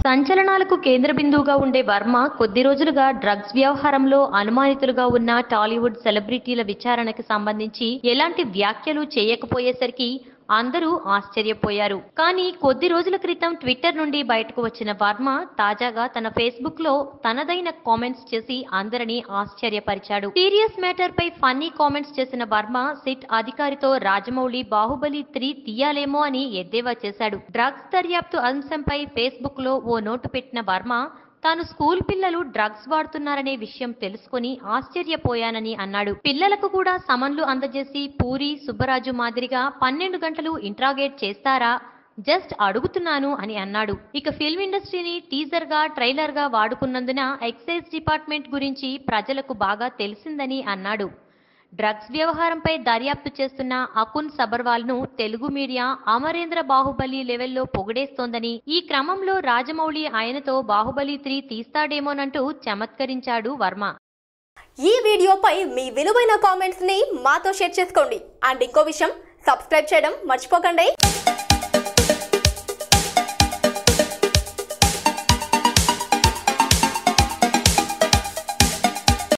సంచలనాలకు కేంద్ర బిందువుగా ఉండే వర్మ కొద్ది రోజులుగా డ్రగ్స్ వ్యవహారంలో అనుమానితులుగా ఉన్న టాలీవుడ్ సెలబ్రిటీల విచారణకి సంబంధించి ఎలాంటి వ్యాఖ్యలు చేయకపోయేసరికి అందరూ ఆశ్చర్యపోయారు. కానీ కొద్ది రోజుల క్రితం ట్విట్టర్ నుండి బయటకు వచ్చిన వర్మ తాజాగా తన ఫేస్బుక్ లో తనదైన కామెంట్స్ చేసి అందరినీ ఆశ్చర్యపరిచాడు. సీరియస్ మ్యాటర్ పై ఫన్నీ కామెంట్స్ చేసిన వర్మ సిట్ అధికారితో రాజమౌళి బాహుబలి 3 తీయాలేమో అని ఎద్దేవా చేశాడు. డ్రగ్స్ దర్యాప్తు అంశంపై ఫేస్బుక్ లో ఓ నోటు పెట్టిన వర్మ తాను స్కూల్ పిల్లలు డ్రగ్స్ వాడుతున్నారనే విషయం తెలుసుకుని ఆశ్చర్యపోయానని అన్నాడు. పిల్లలకు కూడా సమన్లు అందజేసి పూరి సుబ్బరాజు మాదిరిగా 12 గంటలు ఇంట్రాగేట్ చేస్తారా? జస్ట్ అడుగుతున్నాను అని అన్నాడు. ఇక ఫిల్మ్ ఇండస్ట్రీని టీజర్ గా ట్రైలర్ గా వాడుకున్నందున ఎక్సైజ్ డిపార్ట్మెంట్ గురించి ప్రజలకు బాగా తెలిసిందని అన్నాడు. డ్రగ్స్ వ్యవహారంపై దర్యాప్తు చేస్తున్న అకున్ సబర్వాల్ ను తెలుగు మీడియా అమరేంద్ర బాహుబలి లెవెల్లో పొగిడేస్తోందని, ఈ క్రమంలో రాజమౌళి ఆయనతో బాహుబలి 3 తీస్తాడేమోనంటూ చమత్కరించాడు వర్మ. ఈ వీడియోపై మీ విలువైన కామెంట్స్ ని మాతో షేర్ చేసుకోండి. అండ్ ఇంకో విషయం, సబ్స్క్రైబ్ చేయడం మర్చిపోకండి.